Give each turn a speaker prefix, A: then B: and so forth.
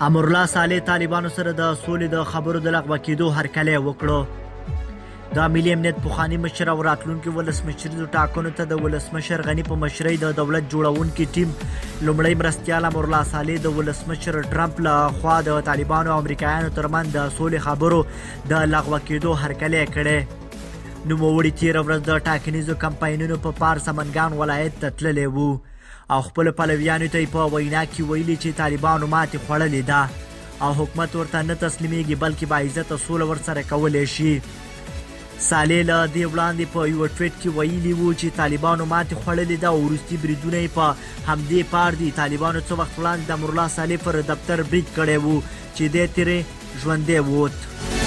A: امرالله صالح طالبانو سره د سولې د خبرو د لغوه کېدو هرکلی وکړو. د ملي امنیت پخواني مشر او راتلونکي ولسمشریزو ټاکنو ته د ولسمشر غني په مشرۍ د دولت جوړونکي ټیم لومړی مرستیال امرالله صالح د ولسمشر ټرمپ له خوا د طالبانو او امریکایانو ترمنځ د سولې خبرو د لغوه کېدو هرکلی کړی. نوموړي تېره ورځ د ټاکنیزو کمپاینونو په پار سمنګان ولایت ته تللی و او خپلو پلویانو ته یې په وینا کې ویلي چې طالبانو ماتې خوړلې ده او حکومت ورته نه تسلیمیږي بلکې باعزته سوله ورسره کولی شي. صالح له دې وړاندې په یوه ټویټ کې ویلي و چې طالبانو ماتې خوړلې ده او وروستي بریدونه یې په همدې پار دي. طالبانو څه وخت وړاندې د امرالله صالح پر دفتر برید کړی و چې دی ترې ژوندی ووت.